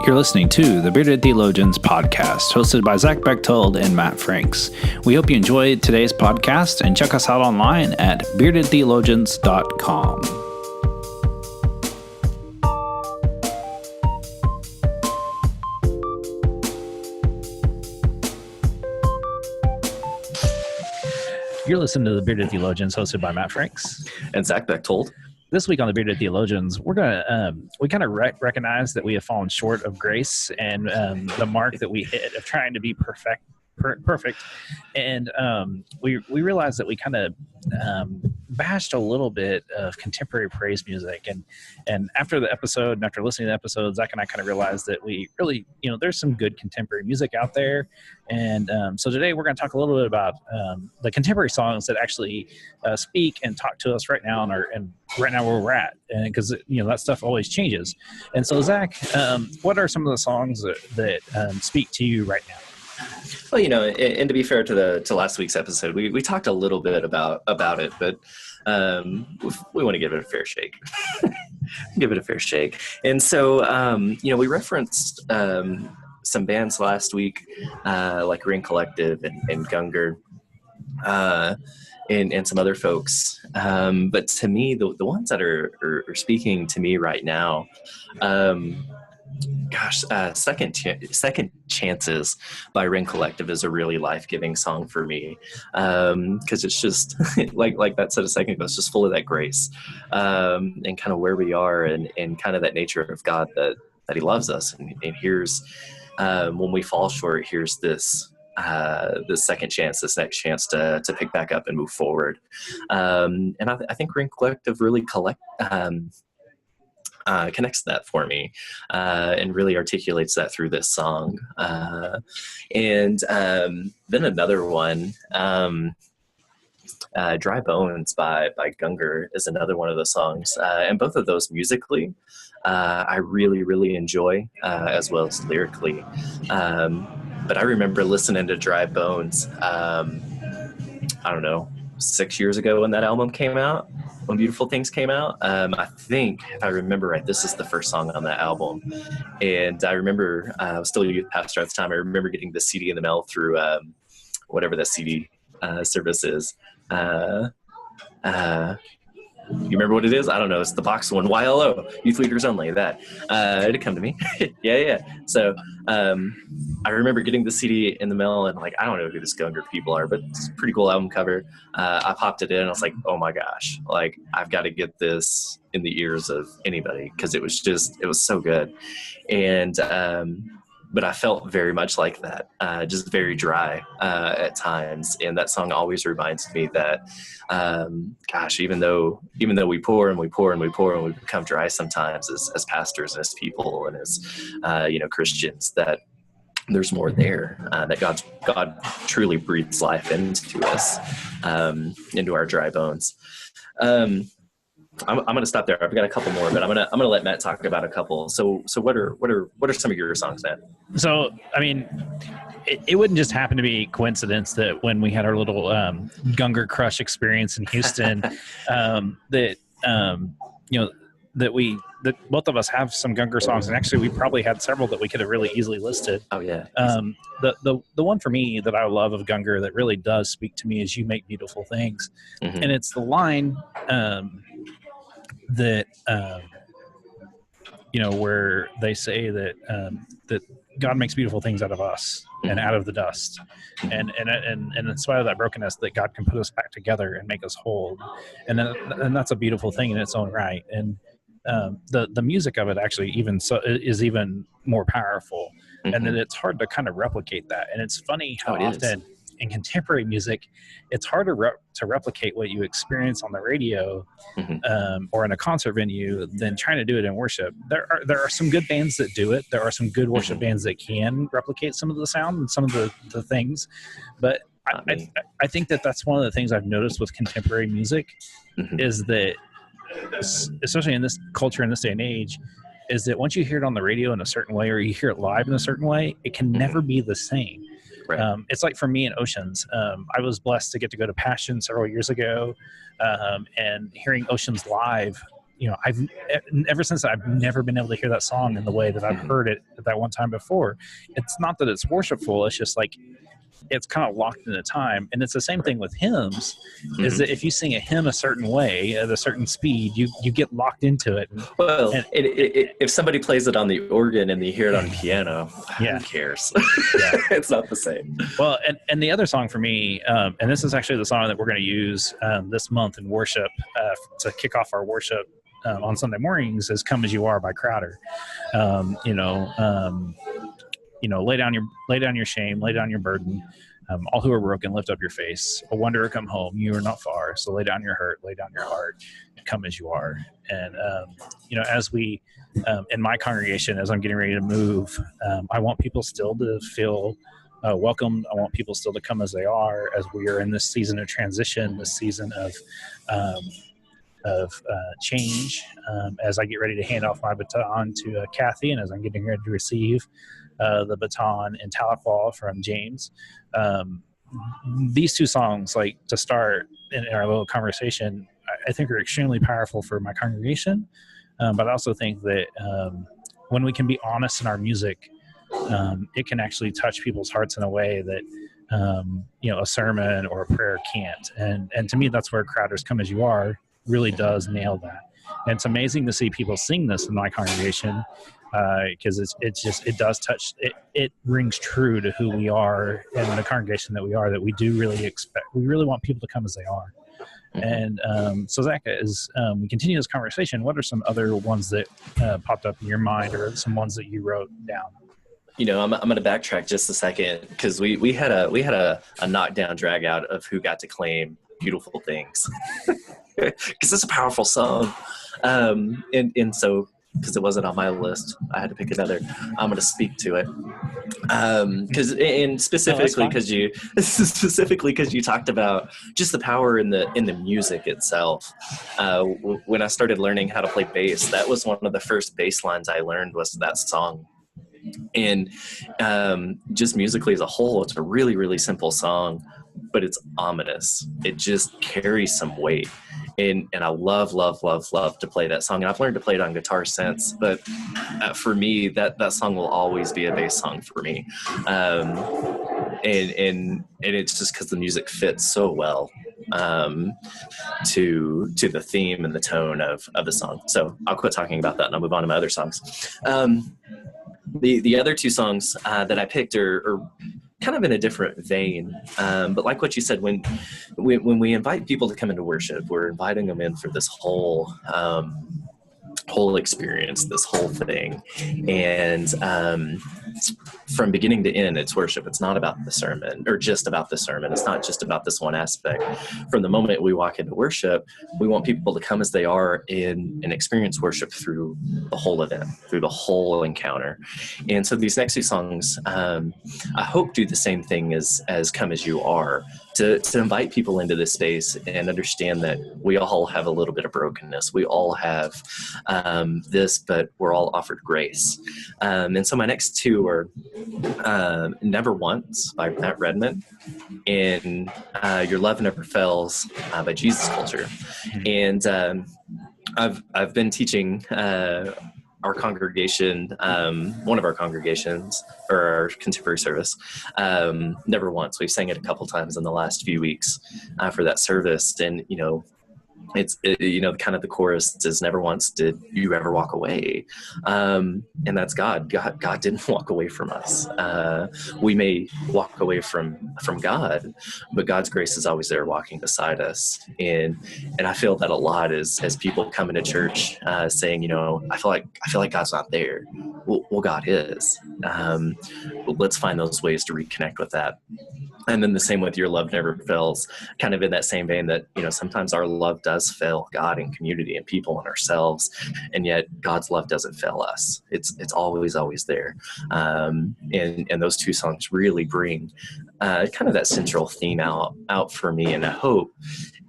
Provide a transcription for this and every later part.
You're listening to the Bearded Theologians podcast, hosted by Zach Bechtold and Matt Franks. We hope you enjoyed today's podcast and check us out online at beardedtheologians.com. You're listening to the Bearded Theologians, hosted by Matt Franks and Zach Bechtold. This week on the Bearded Theologians, we're gonna we kind of recognize that we have fallen short of grace and the mark that we hit of trying to be perfect, and we realized that we kind of bashed a little bit of contemporary praise music, and after the episode and after listening to the episode, Zach and I kind of realized that we really, there's some good contemporary music out there, and so today we're going to talk a little bit about the contemporary songs that actually speak and talk to us right now and right now where we're at, and because that stuff always changes. And so Zach, what are some of the songs that speak to you right now? Well, and to be fair to last week's episode, we talked a little bit about it, but we want to give it a fair shake. Give it a fair shake. And so, we referenced some bands last week, like Ring Collective and Gungor, and some other folks. But to me, the ones that are speaking to me right now, Second Chances by Ring Collective is a really life-giving song for me, because it's just like that said a second ago, it's just full of that grace, and kind of where we are and kind of that nature of God that he loves us, and here's when we fall short, here's this second chance, this next chance to pick back up and move forward, and I think Ring Collective really connects that for me, and really articulates that through this song. And then another one, Dry Bones by Gungor is another one of the songs. And both of those musically, I really, really enjoy, as well as lyrically. But I remember listening to Dry Bones, I don't know, 6 years ago when that album came out. When Beautiful Things came out, I think, if I remember right, this is the first song on that album. And I remember, I was still a youth pastor at the time, I remember getting the CD in the mail through whatever the CD service is. You remember what it is? I don't know. It's the box one, YLO, Youth Leaders Only, that. It'd come to me. Yeah. So I remember getting the CD in the mail and I don't know who this Gungor people are, but it's a pretty cool album cover. I popped it in and I was like, oh my gosh, I've got to get this in the ears of anybody, because it was so good. And but I felt very much like that, just very dry at times. And that song always reminds me that, even though we pour and we pour and we pour and we become dry sometimes as pastors and as people and as Christians, that there's more there, that God truly breathes life into us, into our dry bones. I'm going to stop there. I've got a couple more, but I'm going to let Matt talk about a couple. So what are some of your songs, Matt? So, I mean, it wouldn't just happen to be coincidence that when we had our little Gungor crush experience in Houston, that both of us have some Gungor songs, and actually we probably had several that we could have really easily listed. Oh yeah. The one for me that I love of Gungor that really does speak to me is "You Make Beautiful Things," mm-hmm. and it's the line that where they say that that God makes beautiful things out of us and out of the dust, and in spite of that brokenness, that God can put us back together and make us whole, and that's a beautiful thing in its own right. And the music of it actually is even more powerful, mm-hmm. and that it's hard to kind of replicate that. And it's funny how often in contemporary music, it's hard to replicate what you experience on the radio, mm-hmm. Or in a concert venue than trying to do it in worship. There are some good bands that do it. There are some good worship mm-hmm. bands that can replicate some of the sound and some of the things. But I think that's one of the things I've noticed with contemporary music, mm-hmm. is that, especially in this culture, in this day and age, is that once you hear it on the radio in a certain way, or you hear it live in a certain way, it can never be the same. Right. It's like for me in Oceans, I was blessed to get to go to Passion several years ago, and hearing Oceans live I've ever since I've never been able to hear that song in the way that I've heard it at that one time before. It's not that it's worshipful. It's just like, it's kind of locked in a time. And it's the same thing with hymns, is that if you sing a hymn a certain way at a certain speed, you get locked into it. Well, if somebody plays it on the organ and you hear it on piano, who cares? It's not the same. Well, and the other song for me, and this is actually the song that we're going to use this month in worship to kick off our worship on Sunday mornings, is "Come as You Are" by Crowder. Lay down your shame, lay down your burden. All who are broken, lift up your face. A wanderer, come home. You are not far. So lay down your hurt, lay down your heart, and come as you are. And as we, in my congregation, as I'm getting ready to move, I want people still to feel welcomed. I want people still to come as they are, as we are in this season of transition, this season of change. As I get ready to hand off my baton to Kathy, and as I'm getting ready to receive the baton in Tahlequah from James. These two songs, like, to start in our little conversation, I think are extremely powerful for my congregation. But I also think that when we can be honest in our music, it can actually touch people's hearts in a way that a sermon or a prayer can't. And to me, that's where Crowder's "Come as You Are" really does nail that. And it's amazing to see people sing this in my congregation, because it does touch, it rings true to who we are and the congregation that we are, that we do really we really want people to come as they are. And so Zach, as we continue this conversation, what are some other ones that popped up in your mind, or some ones that you wrote down? I'm going to backtrack just a second, because we had a knockdown drag out of who got to claim "Beautiful Things," because it's a powerful song. And so, because it wasn't on my list, I had to pick another. I'm going to speak to it. Specifically because you talked about just the power in the music itself. When I started learning how to play bass, that was one of the first bass lines I learned, was that song. And just musically as a whole, it's a really, really simple song, but it's ominous. It just carries some weight. And I love to play that song. And I've learned to play it on guitar since, but for me, that song will always be a bass song for me. And it's just because the music fits so well to the theme and the tone of the song. So I'll quit talking about that and I'll move on to my other songs. The other two songs that I picked are kind of in a different vein, but like what you said, when we invite people to come into worship, we're inviting them in for this whole experience, this whole thing. And from beginning to end, it's worship. It's not about the sermon, or just about the sermon. It's not just about this one aspect. From the moment we walk into worship, we want people to come as they are and experience worship through the whole event, through the whole encounter. And so these next two songs, I hope, do the same thing as "Come as You Are," to invite people into this space and understand that we all have a little bit of brokenness. We all have this, but we're all offered grace. And so my next two are "Never Once" by Matt Redman and "Your Love Never Fails" by Jesus Culture. And I've been teaching our congregation, one of our congregations, or our contemporary service, "Never Once." We've sang it a couple times in the last few weeks for that service. And, it's kind of the chorus is, "Never once did you ever walk away," and that's God. God didn't walk away from us. We may walk away from God, but God's grace is always there, walking beside us. And I feel that a lot as people come into church saying, I feel like God's not there. Well, God is. Let's find those ways to reconnect with that. And then the same with "Your Love Never Fails," kind of in that same vein that, sometimes our love does fail God and community and people and ourselves, and yet God's love doesn't fail us. It's always there. And those two songs really bring kind of that central theme out for me, and I hope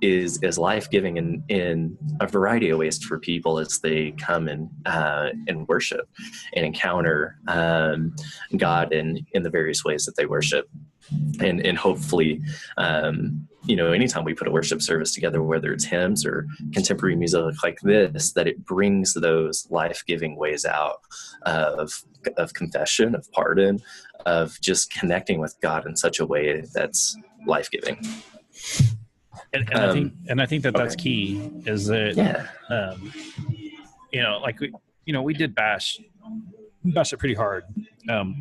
is life-giving in a variety of ways for people as they come and worship and encounter God in the various ways that they worship. And hopefully anytime we put a worship service together, whether it's hymns or contemporary music like this, that it brings those life-giving ways out of confession, of pardon, of just connecting with God in such a way that's life-giving. And I think that that's key, is that, we did bash it pretty hard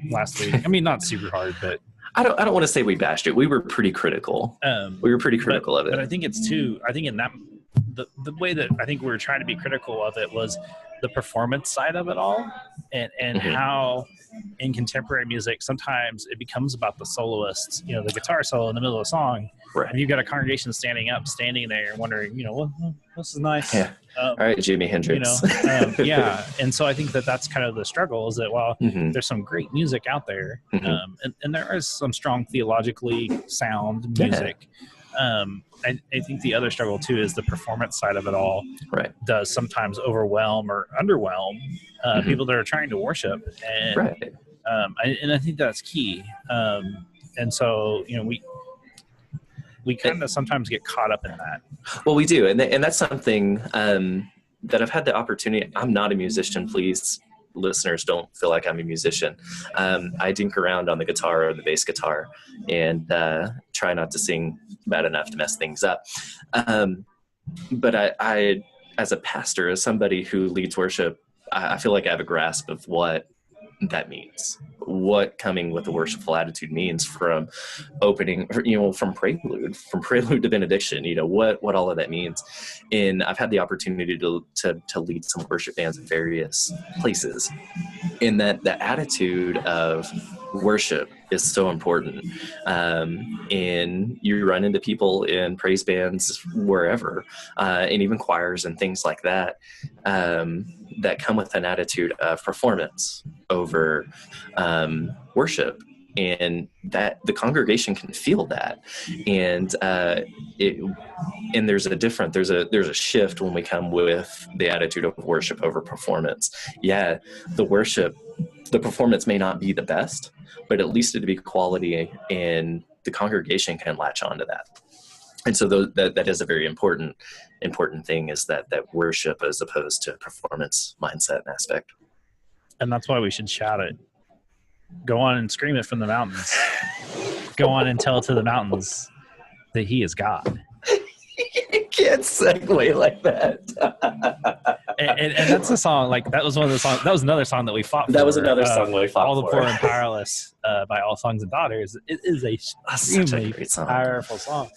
last week. I mean, not super hard, but I don't want to say we bashed it. We were pretty critical. We were pretty critical of it. But I think in that, the way that I think we were trying to be critical of it was the performance side of it all, and how in contemporary music sometimes it becomes about the soloists, the guitar solo in the middle of the song, right. And you've got a congregation standing there and wondering, well, this is nice. Yeah. All right, Jimi Hendrix. Yeah. And so I think that that's kind of the struggle, is that while there's some great music out there, and there is some strong theologically sound music, I think the other struggle too is the performance side of it all. Right. Does sometimes overwhelm or underwhelm people that are trying to worship, and right. And I think that's key. And so we kind of sometimes get caught up in that. Well, we do, and that's something that I've had the opportunity. I'm not a musician, please. Listeners, don't feel like I'm a musician. I dink around on the guitar or the bass guitar and try not to sing bad enough to mess things up. But I, as a pastor, as somebody who leads worship, I feel like I have a grasp of what that means, what coming with a worshipful attitude means, from opening, from prelude to benediction, what all of that means. And I've had the opportunity to lead some worship bands in various places, and that attitude of worship is so important. And you run into people in praise bands wherever, and even choirs and things like that, that come with an attitude of performance over worship, and that the congregation can feel that, and there's a shift when we come with the attitude of worship over performance. Yeah, the performance may not be the best, but at least it'd be quality, and the congregation can latch onto that. And so that is a very important thing, is that worship as opposed to performance mindset and aspect. And that's why we should shout it. Go on and scream it from the mountains. Go on and tell to the mountains that he is God. You can't segue like that. and that's a song, like, that was one of the songs, that was another song that we fought for. That was another song we fought for. All the Poor and Powerless by All Sons and Daughters. It is a extremely powerful song.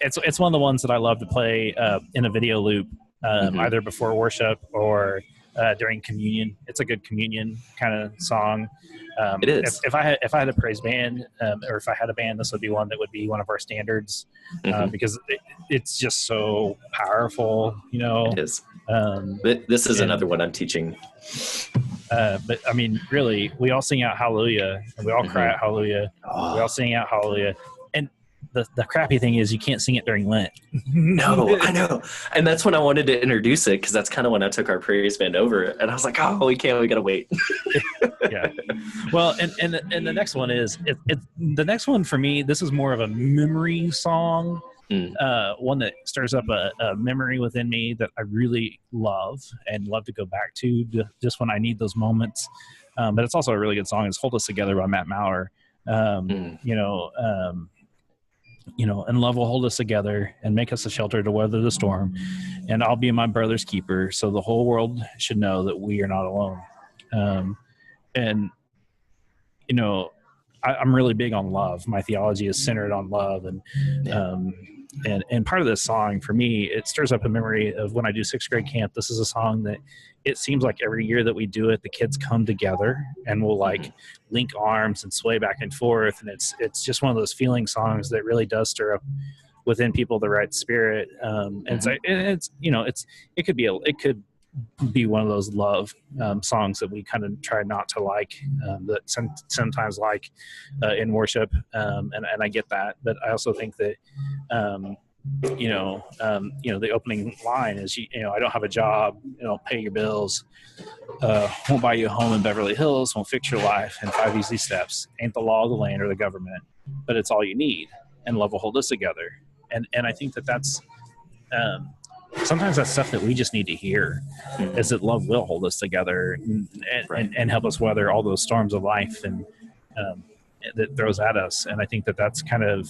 It's one of the ones that I love to play in a video loop, either before worship or during communion. It's a good communion kind of song. It is. If I had a praise band, or if I had a band, this would be one that would be one of our standards, because it's just so powerful. It is. This is another one I'm teaching. But I mean, really, we all sing out hallelujah, and we all cry out hallelujah. We all sing out hallelujah. And the crappy thing is you can't sing it during Lent. No, I know. And that's when I wanted to introduce it, because that's kind of when I took our praise band over. And I was like, we got to wait. Yeah. Well, and the next one is, the next one for me, this is more of a memory song. One that stirs up a memory within me that I really love and love to go back to just when I need those moments. But it's also a really good song. It's Hold Us Together by Matt Maurer. And love will hold us together and make us a shelter to weather the storm. And I'll be my brother's keeper, so the whole world should know that we are not alone. I'm really big on love. My theology is centered on love. And part of this song, for me, it stirs up a memory of when I do sixth grade camp. This is a song that it seems like every year that we do it, the kids come together and we'll link arms and sway back and forth. And it's just one of those feeling songs that really does stir up within people the right spirit. It could be one of those love songs that we kind of try not to like, that sometimes in worship, and I get that, but I also think that the opening line is I don't have a job, pay your bills, won't buy you a home in Beverly Hills, won't fix your life in 5 easy steps, ain't the law of the land or the government, but it's all you need, and love will hold us together. And I think that's sometimes that's stuff that we just need to hear, is that love will hold us together and help us weather all those storms of life and that throws at us. And I think that's kind of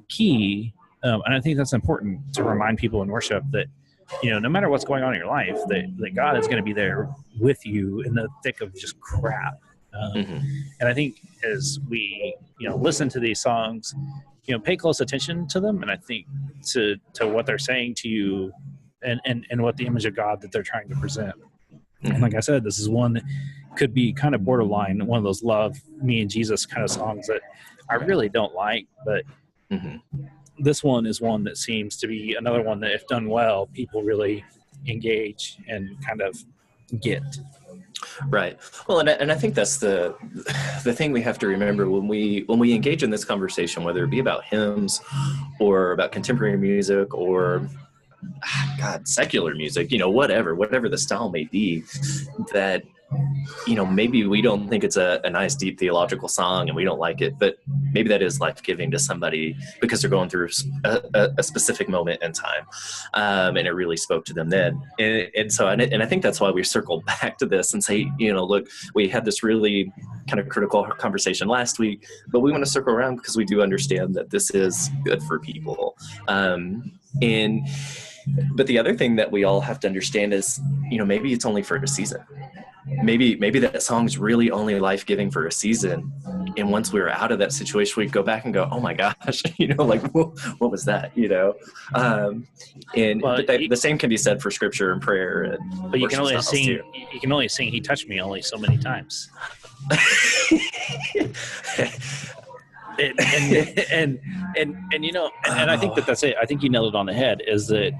key. And I think that's important to remind people in worship that, no matter what's going on in your life, that God is going to be there with you in the thick of just crap. And I think as we, listen to these songs, pay close attention to them. And I think to what they're saying to you and what the image of God that they're trying to present. And like I said, this is one that could be kind of borderline, one of those love me and Jesus kind of songs that I really don't like, but this one is one that seems to be another one that, if done well, people really engage and kind of get. Right. Well, and I think that's the thing we have to remember when we engage in this conversation, whether it be about hymns or about contemporary music or secular music, whatever the style may be, that maybe we don't think it's a nice, deep theological song and we don't like it, but maybe that is life-giving to somebody because they're going through a specific moment in time, and it really spoke to them then. And so I think that's why we circle back to this and say, look, we had this really kind of critical conversation last week, but we want to circle around because we do understand that this is good for people. But the other thing that we all have to understand is, maybe it's only for a season. Maybe that song's really only life-giving for a season. And once we're out of that situation, we go back and go, oh my gosh, what was that? The same can be said for scripture and prayer. But you can only sing He Touched Me only so many times. and I think that's it. I think you nailed it on the head, is that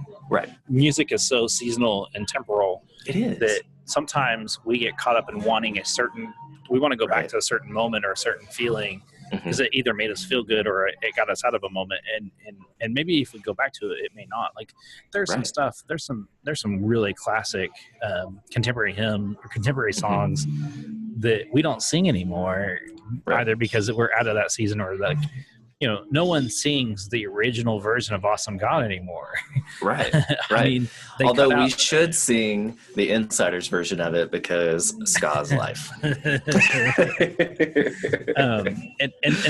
music is so seasonal and temporal. It is. That sometimes we get caught up in wanting we want to go back to a certain moment or a certain feeling because it either made us feel good or it got us out of a moment. And maybe if we go back to it, it may not. Like there's some stuff, there's some really classic contemporary hymn or contemporary songs that we don't sing anymore, either because we're out of that season or like, no one sings the original version of Awesome God anymore. Right. I mean, although we should sing the Insiders version of it because ska's life. And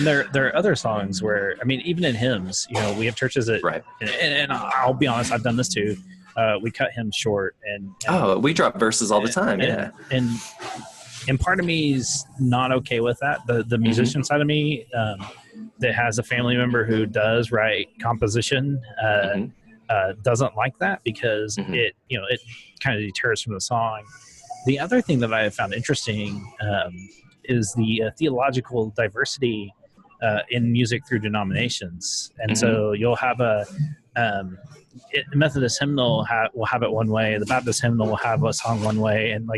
there are other songs where, I mean, even in hymns, we have churches that, and I'll be honest, I've done this too. We cut hymns short and we drop verses all the time. And part of me is not okay with that. The musician side of me, that has a family member who does write composition, doesn't like that because it kind of deters from the song. The other thing that I have found interesting is the theological diversity in music through denominations. And so you'll have a Methodist hymnal will have it one way, the Baptist hymnal will have a song one way, and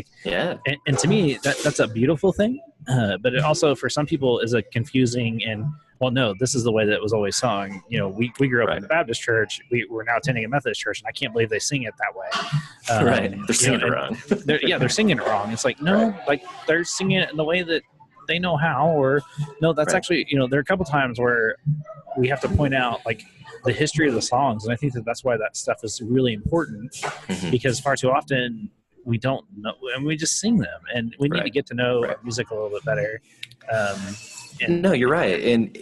and to me that's a beautiful thing, but it also for some people is a confusing and, well, no, this is the way that it was always sung. We grew up in the Baptist church. We're now attending a Methodist church, and I can't believe they sing it that way. They're singing it wrong. They're singing it wrong. It's like, no, like they're singing it in the way that they know how, or no, that's actually, there are a couple times where we have to point out like the history of the songs. And I think that's why that stuff is really important, because far too often we don't know, and we just sing them, and we need to get to know our music a little bit better. No, you're right. And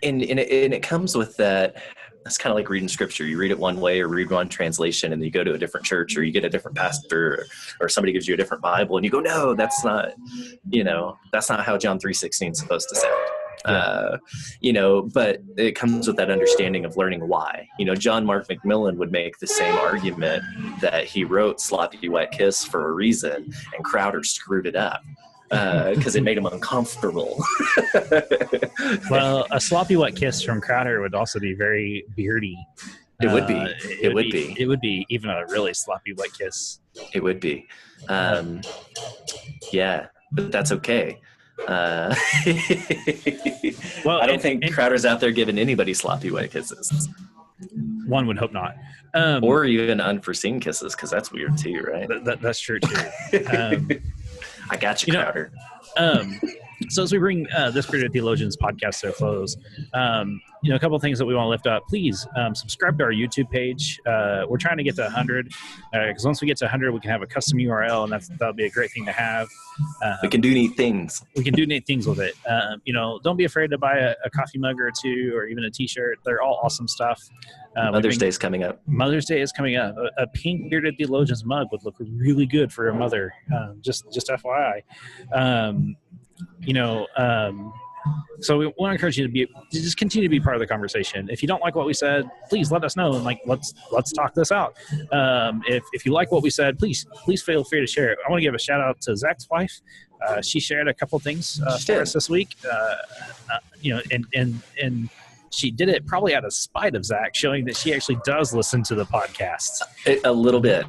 it comes with that. It's kind of like reading scripture. You read it one way or read one translation, and then you go to a different church or you get a different pastor or somebody gives you a different Bible and you go, no, that's not how John 3:16 is supposed to sound. But it comes with that understanding of learning why. John Mark McMillan would make the same argument that he wrote Sloppy Wet Kiss for a reason, and Crowder screwed it up because it made him uncomfortable. Well, a Sloppy Wet Kiss from Crowder would also be very beardy. It would be. It would be even a really sloppy wet kiss. It would be. Yeah, but that's okay. Well, I don't think Crowder's out there giving anybody sloppy wet kisses. One would hope not. Or even unforeseen kisses, because that's weird too, right? That's true too. I got you, Crowder. So as we bring this Bearded Theologians podcast to a close, a couple of things that we want to lift up. Please subscribe to our YouTube page. We're trying to get to 100, because once we get to 100, we can have a custom URL, and that'll be a great thing to have. We can do neat things. We can do neat things with it. Don't be afraid to buy a coffee mug or two, or even a T-shirt. They're all awesome stuff. Mother's Day is coming up. Mother's Day is coming up. A pink Bearded Theologians mug would look really good for a mother. Just FYI. So we want to encourage you to just continue to be part of the conversation. If you don't like what we said, please let us know, and let's talk this out. If you like what we said, please feel free to share it. I want to give a shout out to Zach's wife. She shared a couple things for us this week. And she did it probably out of spite of Zach, showing that she actually does listen to the podcast. A little bit.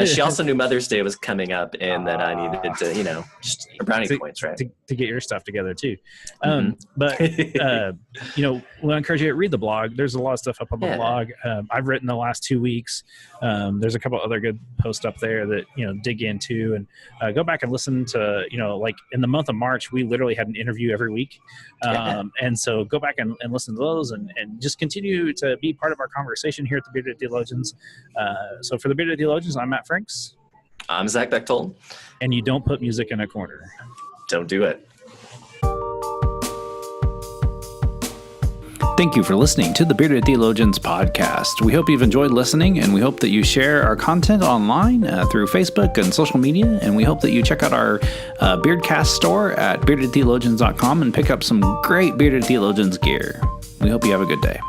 She also knew Mother's Day was coming up, and that I needed to, just brownie points, right? To get your stuff together too. But we'll encourage you to read the blog. There's a lot of stuff up on the blog. I've written the last 2 weeks. There's a couple other good posts up there that, dig into, and go back and listen to, like in the month of March, we literally had an interview every week. And so go back and listen to those, and just continue to be part of our conversation here at the Bearded Theologians. So for the Bearded Theologians, I'm Matt Franks. I'm Zach Bechtold. And you don't put music in a corner. Don't do it. Thank you for listening to the Bearded Theologians podcast. We hope you've enjoyed listening, and we hope that you share our content online through Facebook and social media, and we hope that you check out our Beardcast store at beardedtheologians.com and pick up some great Bearded Theologians gear. We hope you have a good day.